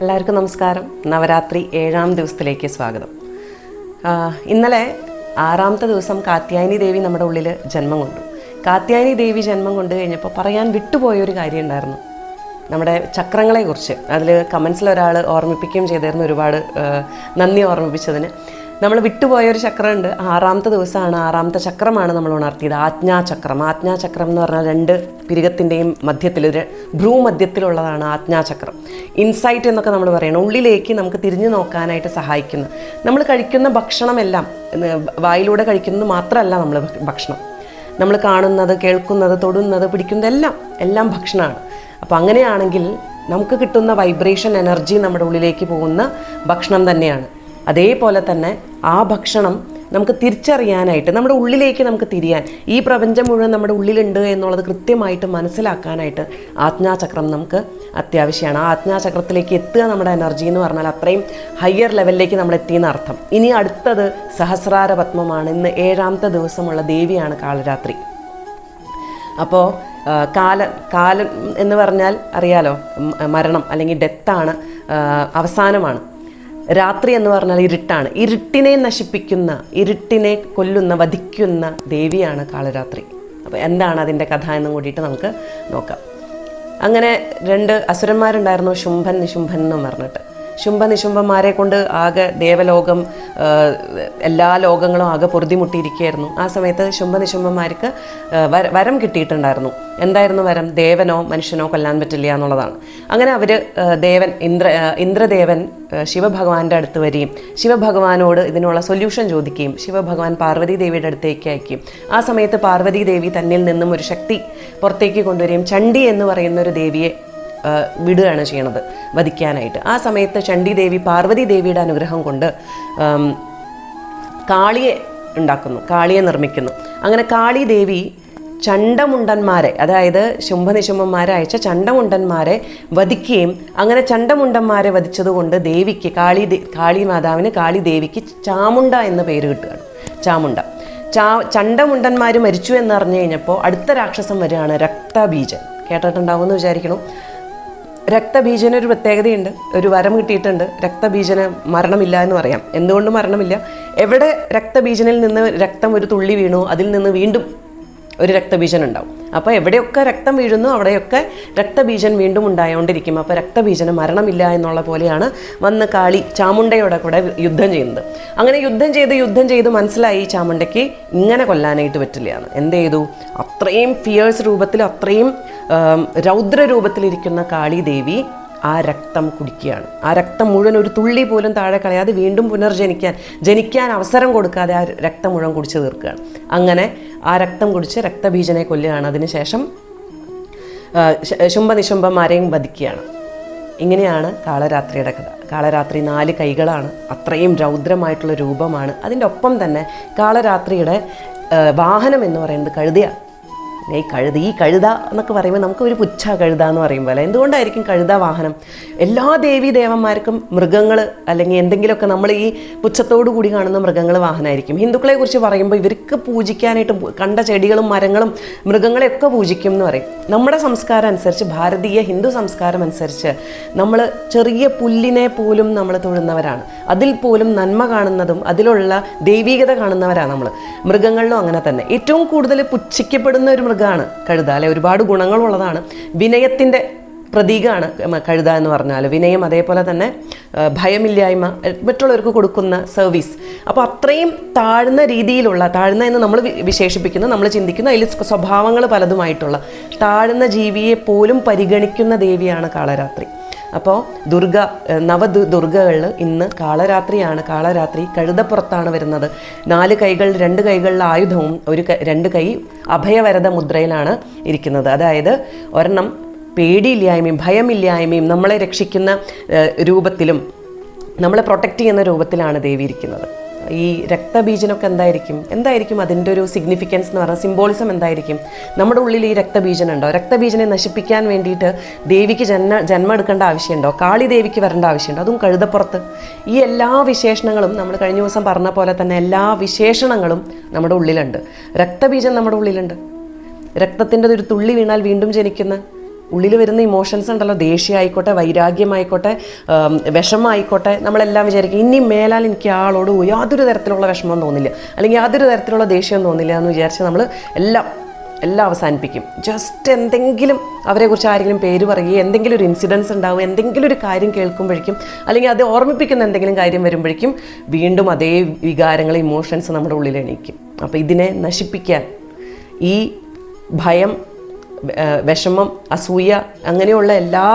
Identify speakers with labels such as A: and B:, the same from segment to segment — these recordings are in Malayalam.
A: എല്ലാവർക്കും നമസ്കാരം. നവരാത്രി 7ാം ദിവസത്തിലേക്ക് സ്വാഗതം. ഇന്നലെ 6ാമത്തെ ദിവസം കാത്യായനി ദേവി നമ്മുടെ ഉള്ളിൽ ജന്മം കൊണ്ടു. കാത്യായനി ദേവി ജന്മം കൊണ്ടു കഴിഞ്ഞപ്പോൾ പറയാൻ വിട്ടുപോയൊരു കാര്യം ഉണ്ടായിരുന്നു, നമ്മുടെ ചക്രങ്ങളെക്കുറിച്ച്. അതിൽ കമൻസിൽ ഒരാൾ ഓർമ്മിപ്പിക്കുകയും ചെയ്തിരുന്നു, ഒരുപാട് നന്ദി ഓർമ്മിപ്പിച്ചതിന്. നമ്മൾ വിട്ടുപോയൊരു ചക്രമുണ്ട്. 6ാമത്തെ ദിവസമാണ്, 6ാമത്തെ ചക്രമാണ് നമ്മൾ ഉണർത്തിയത്, ആജ്ഞാചക്രം. ആജ്ഞാചക്രം എന്ന് പറഞ്ഞാൽ 2 പിരികത്തിൻ്റെയും മധ്യത്തിൽ, ഭ്രൂമധ്യത്തിലുള്ളതാണ് ആജ്ഞാചക്രം. ഇൻസൈറ്റ് എന്നൊക്കെ നമ്മൾ പറയണം, ഉള്ളിലേക്ക് നമുക്ക് തിരിഞ്ഞു നോക്കാനായിട്ട് സഹായിക്കുന്ന. നമ്മൾ കഴിക്കുന്ന ഭക്ഷണമെല്ലാം വായിലൂടെ കഴിക്കുന്നത് മാത്രമല്ല നമ്മൾ ഭക്ഷണം. നമ്മൾ കാണുന്നത്, കേൾക്കുന്നത്, തൊടുന്നത്, പിടിക്കുന്നത് എല്ലാം ഭക്ഷണമാണ്. അപ്പോൾ അങ്ങനെയാണെങ്കിൽ നമുക്ക് കിട്ടുന്ന വൈബ്രേഷൻ എനർജി നമ്മുടെ ഉള്ളിലേക്ക് പോകുന്ന ഭക്ഷണം തന്നെയാണ്. അതേപോലെ തന്നെ ആ ഭക്ഷണം നമുക്ക് തിരിച്ചറിയാനായിട്ട്, നമ്മുടെ ഉള്ളിലേക്ക് നമുക്ക് തിരിയാൻ, ഈ പ്രപഞ്ചം മുഴുവൻ നമ്മുടെ ഉള്ളിലുണ്ട് എന്നുള്ളത് കൃത്യമായിട്ട് മനസ്സിലാക്കാനായിട്ട് ആജ്ഞാചക്രം നമുക്ക് അത്യാവശ്യമാണ്. ആ ആജ്ഞാചക്രത്തിലേക്ക് എത്തുക നമ്മുടെ എനർജി എന്ന് പറഞ്ഞാൽ അത്രയും ഹയർ ലെവലിലേക്ക് നമ്മൾ എത്തിയെന്ന് അർത്ഥം. ഇനി അടുത്തത് സഹസ്രാര പത്മമാണ്. ഇന്ന് 7ാമത്തെ ദിവസമുള്ള ദേവിയാണ് കാളരാത്രി. അപ്പോൾ കാലം എന്ന് പറഞ്ഞാൽ അറിയാലോ, മരണം അല്ലെങ്കിൽ ഡെത്താണ്, അവസാനമാണ്. രാത്രി എന്ന് പറഞ്ഞാൽ ഇരുട്ടാണ്. ഇരുട്ടിനെ നശിപ്പിക്കുന്ന, ഇരുട്ടിനെ കൊല്ലുന്ന, വധിക്കുന്ന ദേവിയാണ് കാളരാത്രി. അപ്പോൾ എന്താണ് അതിൻ്റെ കഥ എന്നും കൂടിയിട്ട് നമുക്ക് നോക്കാം. അങ്ങനെ 2 അസുരന്മാരുണ്ടായിരുന്നു, ശുംഭൻ നിശുംഭൻ എന്നും പറഞ്ഞിട്ട്. ശുംഭ നിശുംഭന്മാരെ കൊണ്ട് ആകെ ദേവലോകം, എല്ലാ ലോകങ്ങളും ആകെ പൊറുതിമുട്ടിയിരിക്കുകയായിരുന്നു. ആ സമയത്ത് ശുംഭ നിശുംഭന്മാർക്ക് വരം കിട്ടിയിട്ടുണ്ടായിരുന്നു. എന്തായിരുന്നു വരം? ദേവനോ മനുഷ്യനോ കൊല്ലാൻ പറ്റില്ല എന്നുള്ളതാണ്. അങ്ങനെ അവർ ഇന്ദ്രദേവൻ ശിവഭഗവാന്റെ അടുത്ത് വരികയും ശിവഭഗവാനോട് ഇതിനുള്ള സൊല്യൂഷൻ ചോദിക്കുകയും ശിവഭഗവാൻ പാർവതി ദേവിയുടെ അടുത്തേക്ക് അയക്കുകയും ആ സമയത്ത് പാർവതി ദേവി തന്നിൽ നിന്നും ഒരു ശക്തി പുറത്തേക്ക് കൊണ്ടുവരികയും ചണ്ഡി എന്ന് പറയുന്നൊരു ദേവിയെ വിടുകയാണ് ചെയ്യണത് വധിക്കാനായിട്ട്. ആ സമയത്ത് ചണ്ഡി ദേവി പാർവതി ദേവിയുടെ അനുഗ്രഹം കൊണ്ട് കാളിയെ ഉണ്ടാക്കുന്നു, കാളിയെ നിർമ്മിക്കുന്നു. അങ്ങനെ കാളി ദേവി ചണ്ടമുണ്ടന്മാരെ, അതായത് ശുംഭനിശുംഭന്മാരെ അയച്ച ചണ്ടമുണ്ടന്മാരെ വധിക്കുകയും അങ്ങനെ ചണ്ടമുണ്ടന്മാരെ വധിച്ചതുകൊണ്ട് ദേവിക്ക്, കാളി മാതാവിന്, കാളി ദേവിക്ക് ചാമുണ്ട എന്ന പേര് കിട്ടുകയാണ്. ചാമുണ്ട. ചണ്ടമുണ്ടന്മാർ മരിച്ചു എന്നറിഞ്ഞു കഴിഞ്ഞപ്പോൾ അടുത്ത രാക്ഷസം വരികയാണ് രക്തബീജൻ. കേട്ടിട്ടുണ്ടാവുമെന്ന് വിചാരിക്കണം. രക്തബീജന് ഒരു പ്രത്യേകതയുണ്ട്, ഒരു വരം കിട്ടിയിട്ടുണ്ട്. രക്തബീജന് മരണമില്ല എന്ന് പറയാം. എന്തുകൊണ്ട് മരണമില്ല? എവിടെ രക്തബീജനിൽ നിന്ന് രക്തം ഒരു തുള്ളി വീണു, അതിൽ നിന്ന് വീണ്ടും ഒരു രക്തബീജൻ ഉണ്ടാവും. അപ്പോൾ എവിടെയൊക്കെ രക്തം വീഴുന്നു അവിടെയൊക്കെ രക്തബീജൻ വീണ്ടും ഉണ്ടായോണ്ടിരിക്കും. അപ്പോൾ രക്തബീജന് മരണമില്ല എന്നുള്ള പോലെയാണ് വന്ന് കാളി ചാമുണ്ടയുടെ കൂടെ യുദ്ധം ചെയ്യുന്നത്. അങ്ങനെ യുദ്ധം ചെയ്ത് മനസ്സിലായി ചാമുണ്ടയ്ക്ക് ഇങ്ങനെ കൊല്ലാനായിട്ട് പറ്റില്ല എന്ന്. എന്ത് ചെയ്തു? അത്രയും ഫിയേഴ്സ് രൂപത്തിൽ, അത്രയും രൗദ്ര രൂപത്തിലിരിക്കുന്ന കാളി ദേവി ആ രക്തം കുടിക്കുകയാണ്. ആ രക്തം മുഴുവൻ ഒരു തുള്ളി പോലും താഴെ കളയാതെ വീണ്ടും ജനിക്കാൻ അവസരം കൊടുക്കാതെ ആ രക്തം മുഴുവൻ കുടിച്ച് തീർക്കുകയാണ്. അങ്ങനെ ആ രക്തം കുടിച്ച് രക്തബീജനെ കൊല്ലുകയാണ്. അതിനുശേഷം ശുംഭനിശുംഭന്മാരെയും വധിക്കുകയാണ്. ഇങ്ങനെയാണ് കാളരാത്രിയുടെ കഥ. കാളരാത്രി 4 കൈകളാണ്, അത്രയും രൗദ്രമായിട്ടുള്ള രൂപമാണ്. അതിൻ്റെ ഒപ്പം തന്നെ കാളരാത്രിയുടെ വാഹനം എന്ന് പറയുന്നത് കഴുതയാണ്. ഈ കഴുത എന്നൊക്കെ പറയുമ്പോൾ നമുക്ക് ഒരു പുച്ഛ കഴുത എന്ന് പറയുമ്പോൾ, എന്തുകൊണ്ടായിരിക്കും കഴുത വാഹനം? എല്ലാ ദേവന്മാർക്കും മൃഗങ്ങൾ അല്ലെങ്കിൽ എന്തെങ്കിലുമൊക്കെ നമ്മൾ ഈ പുച്ഛത്തോടു കൂടി കാണുന്ന മൃഗങ്ങൾ വാഹനമായിരിക്കും. ഹിന്ദുക്കളെ കുറിച്ച് പറയുമ്പോൾ ഇവർക്ക് പൂജിക്കാനായിട്ട് കണ്ട ചെടികളും മരങ്ങളും മൃഗങ്ങളെയൊക്കെ പൂജിക്കും എന്ന് പറയും. നമ്മുടെ സംസ്കാരം അനുസരിച്ച്, ഭാരതീയ ഹിന്ദു സംസ്കാരം അനുസരിച്ച് നമ്മൾ ചെറിയ പുല്ലിനെ പോലും നമ്മൾ തൊഴുന്നവരാണ്. അതിൽ പോലും നന്മ കാണുന്നതും അതിലുള്ള ദൈവീകത കാണുന്നവരാണ് നമ്മൾ. മൃഗങ്ങളിലും അങ്ങനെ തന്നെ. ഏറ്റവും കൂടുതൽ പുച്ഛിക്കപ്പെടുന്ന ഒരു മൃഗമാണ് കഴുത, അല്ലെ? ഒരുപാട് ഗുണങ്ങളുള്ളതാണ്. വിനയത്തിൻ്റെ പ്രതീകമാണ് കഴുത എന്ന് പറഞ്ഞാൽ. വിനയം, അതേപോലെ തന്നെ ഭയമില്ലായ്മ, മറ്റുള്ളവർക്ക് കൊടുക്കുന്ന സർവീസ്. അപ്പോൾ അത്രയും താഴ്ന്ന രീതിയിലുള്ള, താഴ്ന്ന എന്ന് നമ്മൾ വിശേഷിപ്പിക്കുന്നു, നമ്മൾ ചിന്തിക്കുന്ന, അതിൽ സ്വഭാവങ്ങൾ പലതുമായിട്ടുള്ള താഴ്ന്ന ജീവിയെ പോലും പരിഗണിക്കുന്ന ദേവിയാണ് കാളരാത്രി. അപ്പോൾ നവദുർഗകളിൽ ഇന്ന് കാളരാത്രിയാണ്. കാളരാത്രി കഴുതപ്പുറത്താണ് വരുന്നത്. 4 കൈകൾ, 2 കൈകളിലെ ആയുധവും 2 കൈ അഭയവരദ മുദ്രയിലാണ് ഇരിക്കുന്നത്. അതായത് ഒരെണ്ണം പേടിയില്ലായ്മയും ഭയമില്ലായ്മയും നമ്മളെ രക്ഷിക്കുന്ന രൂപത്തിലും നമ്മളെ പ്രൊട്ടക്റ്റ് ചെയ്യുന്ന രൂപത്തിലാണ് ദേവി ഇരിക്കുന്നത്. ഈ രക്തബീജനൊക്കെ എന്തായിരിക്കും അതിൻ്റെ ഒരു സിഗ്നിഫിക്കൻസ് എന്ന് പറഞ്ഞാൽ, സിംബോളിസം എന്തായിരിക്കും? നമ്മുടെ ഉള്ളിൽ ഈ രക്തബീജനുണ്ടോ? രക്തബീജനെ നശിപ്പിക്കാൻ വേണ്ടിയിട്ട് ദേവിക്ക് ജന്മം എടുക്കേണ്ട ആവശ്യമുണ്ടോ? കാളി ദേവിക്ക് വരേണ്ട ആവശ്യമുണ്ടോ? അതും കഴുതപ്പുറത്ത്. ഈ എല്ലാ വിശേഷണങ്ങളും നമ്മൾ കഴിഞ്ഞ ദിവസം പറഞ്ഞ പോലെ തന്നെ എല്ലാ വിശേഷണങ്ങളും നമ്മുടെ ഉള്ളിലുണ്ട്. രക്തബീജം നമ്മുടെ ഉള്ളിലുണ്ട്. രക്തത്തിൻ്റെ ഒരു തുള്ളി വീണാൽ വീണ്ടും ജനിക്കുന്ന ഉള്ളിൽ വരുന്ന ഇമോഷൻസ് ഉണ്ടല്ലോ, ദേഷ്യമായിക്കോട്ടെ, വൈരാഗ്യമായിക്കോട്ടെ, വിഷമമായിക്കോട്ടെ, നമ്മളെല്ലാം വിചാരിക്കും ഇനി മേലാൽ എനിക്ക് ആളോട് യാതൊരു തരത്തിലുള്ള വിഷമം തോന്നില്ല, അല്ലെങ്കിൽ യാതൊരു തരത്തിലുള്ള ദേഷ്യം തോന്നില്ല എന്ന് വിചാരിച്ച് നമ്മൾ എല്ലാം അവസാനിപ്പിക്കും. ജസ്റ്റ് എന്തെങ്കിലും അവരെക്കുറിച്ച് ആരെങ്കിലും പേര് പറയുകയും എന്തെങ്കിലും ഒരു ഇൻസിഡൻസ് ഉണ്ടാവും, എന്തെങ്കിലും ഒരു കാര്യം കേൾക്കുമ്പോഴേക്കും, അല്ലെങ്കിൽ അത് ഓർമ്മിപ്പിക്കുന്ന എന്തെങ്കിലും കാര്യം വരുമ്പോഴേക്കും വീണ്ടും അതേ വികാരങ്ങൾ, ഇമോഷൻസ് നമ്മുടെ ഉള്ളിൽ എണീക്കും. അപ്പോൾ ഇതിനെ നശിപ്പിക്കാൻ ഈ ഭയം, വിഷമം, അസൂയ, അങ്ങനെയുള്ള എല്ലാ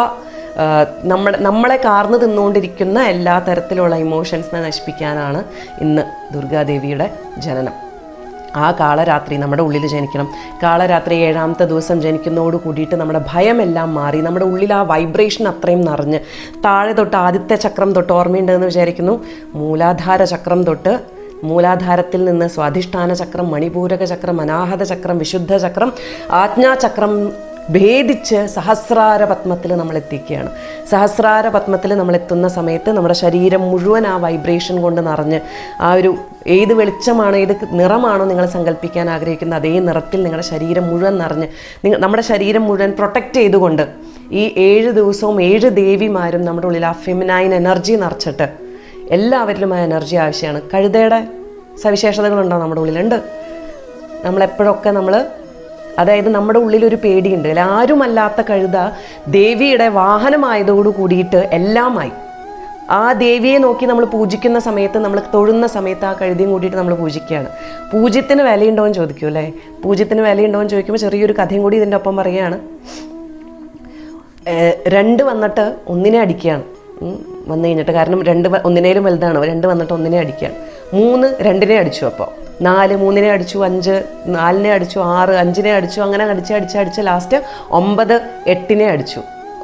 A: നമ്മളെ കാർന്നു തിന്നുകൊണ്ടിരിക്കുന്ന എല്ലാ തരത്തിലുള്ള ഇമോഷൻസിനെ നശിപ്പിക്കാനാണ് ഇന്ന് ദുർഗാദേവിയുടെ ജനനം. ആ കാളരാത്രി നമ്മുടെ ഉള്ളിൽ ജനിക്കണം. കാളരാത്രി 7ാമത്തെ ദിവസം ജനിക്കുന്നതോട് കൂടിയിട്ട് നമ്മുടെ ഭയമെല്ലാം മാറി, നമ്മുടെ ഉള്ളിൽ ആ വൈബ്രേഷൻ അത്രയും നിറഞ്ഞ് താഴെ തൊട്ട് ആദ്യത്തെ ചക്രം തൊട്ട് ഓർമ്മയുണ്ടെന്ന് വിചാരിക്കുന്നു, മൂലാധാര ചക്രം തൊട്ട്, മൂലാധാരത്തിൽ നിന്ന് സ്വാധിഷ്ഠാന ചക്രം, മണിപൂരക ചക്രം, അനാഹത ചക്രം, വിശുദ്ധ ചക്രം, ആജ്ഞാചക്രം ഭേദിച്ച് സഹസ്രാര പത്മത്തിൽ നമ്മൾ എത്തിക്കുകയാണ്. സഹസ്രാര പത്മത്തിൽ നമ്മൾ എത്തുന്ന സമയത്ത് നമ്മുടെ ശരീരം മുഴുവൻ ആ വൈബ്രേഷൻ കൊണ്ട് നിറഞ്ഞ്, ആ ഒരു ഏത് വെളിച്ചമാണോ, ഏത് നിറമാണോ നിങ്ങൾ സങ്കല്പിക്കാൻ ആഗ്രഹിക്കുന്ന അതേ നിറത്തിൽ നിങ്ങളുടെ ശരീരം മുഴുവൻ നിറഞ്ഞ്, നമ്മുടെ ശരീരം മുഴുവൻ പ്രൊട്ടക്റ്റ് ചെയ്തുകൊണ്ട് ഈ 7 ദിവസവും 7 ദേവിമാരും നമ്മുടെ ഉള്ളിൽ ആ ഫെമിനൈൻ എനർജി നിറച്ചിട്ട്, എല്ലാവരിലും ആ എനർജി ആവശ്യമാണ്. കഴുതയുടെ സവിശേഷതകളുണ്ടോ? നമ്മുടെ ഉള്ളിലുണ്ട്. നമ്മളെപ്പോഴൊക്കെ അതായത് നമ്മുടെ ഉള്ളിലൊരു പേടിയുണ്ട്. ആരുമല്ലാത്ത കഴുത ദേവിയുടെ വാഹനമായതോടു കൂടിയിട്ട് എല്ലാമായി. ആ ദേവിയെ നോക്കി നമ്മൾ പൂജിക്കുന്ന സമയത്ത്, നമ്മൾ തൊഴുന്ന സമയത്ത് ആ കഴുതയും കൂടിയിട്ട് നമ്മൾ പൂജിക്കുകയാണ്. പൂജ്യത്തിന് വിലയുണ്ടോ എന്ന് ചോദിക്കൂ അല്ലേ? പൂജ്യത്തിന് വിലയുണ്ടോ എന്ന് ചോദിക്കുമ്പോൾ ചെറിയൊരു കഥയും കൂടി ഇതിൻ്റെ ഒപ്പം പറയുകയാണ്. 2 വന്നിട്ട് 1നെ അടിക്കുകയാണ്. വന്നു കഴിഞ്ഞിട്ട്, കാരണം 2 ഒന്നിനേലും വലുതാണ്, 2 വന്നിട്ട് 1നെ അടിക്കുകയാണ്. 3 2നെ അടിച്ചു. അപ്പോൾ 4 3നെ അടിച്ചു, 5 4നെ അടിച്ചു, 6 5നെ അടിച്ചു, അങ്ങനെ അടിച്ച് ലാസ്റ്റ് 9 8നെ അടിച്ചു.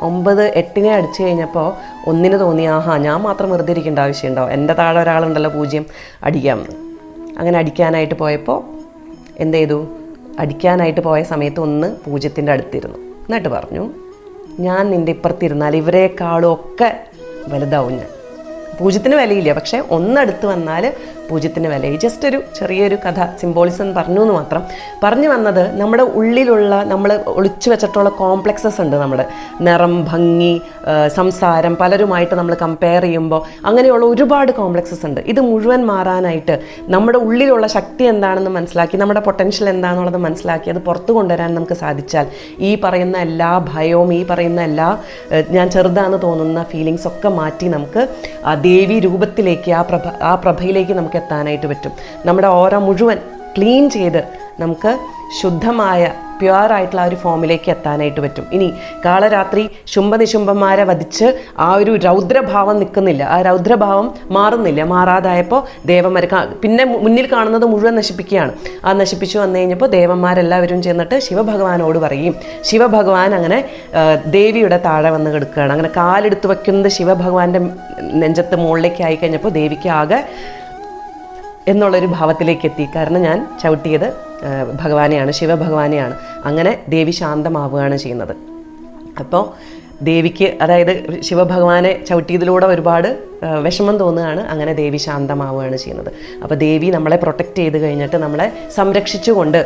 A: 9 8നെ അടിച്ചു കഴിഞ്ഞപ്പോൾ 1ന് തോന്നി, ആഹാ ഞാൻ മാത്രം വെറുതെ ഇരിക്കേണ്ട ആവശ്യമുണ്ടോ, എൻ്റെ താഴെ ഒരാളുണ്ടല്ലോ പൂജ്യം, അടിക്കാമെന്ന്. അങ്ങനെ അടിക്കാനായിട്ട് പോയപ്പോൾ എന്ത് ചെയ്തു? അടിക്കാനായിട്ട് പോയ സമയത്ത് 1 പൂജ്യത്തിൻ്റെ അടുത്തിരുന്നു. എന്നിട്ട് പറഞ്ഞു, ഞാൻ നിൻ്റെ ഇപ്പുറത്തിരുന്നാൽ ഇവരെക്കാളും ഒക്കെ വലുതാവും ഞാൻ. പൂജ്യത്തിന് വിലയില്ല, പക്ഷേ 1 അടുത്ത് വന്നാൽ പൂജ്യത്തിന് വിലയായി. ജസ്റ്റ് ഒരു ചെറിയൊരു കഥ, സിംബോളിസം പറഞ്ഞു എന്ന് മാത്രം. പറഞ്ഞു വന്നത്, നമ്മുടെ ഉള്ളിലുള്ള നമ്മൾ ഒളിച്ചു വെച്ചിട്ടുള്ള കോംപ്ലക്സസ് ഉണ്ട്. നമ്മുടെ നിറം, ഭംഗി, സംസാരം, പലരുമായിട്ട് നമ്മൾ കമ്പയർ ചെയ്യുമ്പോൾ അങ്ങനെയുള്ള ഒരുപാട് കോംപ്ലക്സസ് ഉണ്ട്. ഇത് മുഴുവൻ മാറാനായിട്ട് നമ്മുടെ ഉള്ളിലുള്ള ശക്തി എന്താണെന്ന് മനസ്സിലാക്കി, നമ്മുടെ പൊട്ടൻഷ്യൽ എന്താണെന്നുള്ളത് മനസ്സിലാക്കി അത് പുറത്തു കൊണ്ടുവരാൻ നമുക്ക് സാധിച്ചാൽ ഈ പറയുന്ന എല്ലാ ഭയവും, ഈ പറയുന്ന എല്ലാ ഞാൻ ചെറുതാണെന്ന് തോന്നുന്ന ഫീലിങ്സ് ഒക്കെ മാറ്റി നമുക്ക് ആ ദേവി രൂപത്തിലേക്ക്, ആ പ്രഭയിലേക്ക് നമുക്ക് എത്താനായിട്ട് പറ്റും. നമ്മുടെ ഓറ മുഴുവൻ ക്ലീൻ ചെയ്ത് നമുക്ക് ശുദ്ധമായ പ്യുവറായിട്ടുള്ള ആ ഒരു ഫോമിലേക്ക് എത്താനായിട്ട് പറ്റും. ഇനി കാളരാത്രി ശുംഭനിശുംഭന്മാരെ വധിച്ച് ആ ഒരു രൗദ്രഭാവം നിൽക്കുന്നില്ല, ആ രൗദ്രഭാവം മാറാതായപ്പോൾ ദേവന്മാർ പിന്നെ മുന്നിൽ കാണുന്നത് മുഴുവൻ നശിപ്പിക്കുകയാണ്. ആ നശിപ്പിച്ചു വന്നു കഴിഞ്ഞപ്പോൾ ദേവന്മാരെല്ലാവരും ചെന്നിട്ട് ശിവഭഗവാനോട് പറയും. ശിവഭഗവാൻ അങ്ങനെ ദേവിയുടെ താഴെ വന്ന് കിടക്കുകയാണ്. അങ്ങനെ കാലെടുത്ത് വയ്ക്കുന്നത് ശിവഭഗവാന്റെ നെഞ്ചത്ത് മുകളിലേക്ക് ആയി കഴിഞ്ഞപ്പോൾ ദേവിക്ക് ആകെ എന്നുള്ളൊരു ഭാവത്തിലേക്ക് എത്തി. കാരണം ഞാൻ ചവിട്ടിയത് ഭഗവാനെയാണ്, ശിവഭഗവാനെയാണ്. അങ്ങനെ ദേവി ശാന്തമാവുകയാണ് ചെയ്യുന്നത്. അപ്പോൾ ദേവിക്ക്, അതായത് ശിവഭഗവാനെ ചവിട്ടിയതിലൂടെ ഒരുപാട് വിഷമം തോന്നുകയാണ്. അങ്ങനെ ദേവി ശാന്തമാവുകയാണ് ചെയ്യുന്നത്. അപ്പോൾ ദേവി നമ്മളെ പ്രൊട്ടക്റ്റ് ചെയ്ത് കഴിഞ്ഞിട്ട് നമ്മളെ സംരക്ഷിച്ചുകൊണ്ട്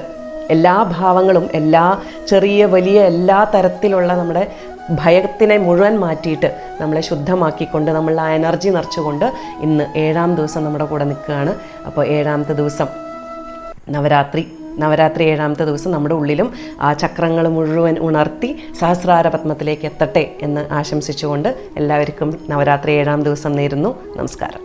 A: എല്ലാ ഭാവങ്ങളും, എല്ലാ ചെറിയ വലിയ എല്ലാ തരത്തിലുള്ള നമ്മുടെ ഭയത്തിനെ മുഴുവൻ മാറ്റിയിട്ട് നമ്മളെ ശുദ്ധമാക്കിക്കൊണ്ട്, നമ്മൾ ആ എനർജി നിറച്ചുകൊണ്ട് ഇന്ന് 7ാം ദിവസം നമ്മുടെ കൂടെ നിൽക്കുകയാണ്. അപ്പോൾ 7ാമത്തെ ദിവസം നവരാത്രി 7ാമത്തെ ദിവസം നമ്മുടെ ഉള്ളിലും ആ ചക്രങ്ങൾ മുഴുവൻ ഉണർത്തി സഹസ്രാര പത്മത്തിലേക്ക് എത്തട്ടെ എന്ന് ആശംസിച്ചുകൊണ്ട് എല്ലാവർക്കും നവരാത്രി 7ാം ദിവസം നേരുന്നു. നമസ്കാരം.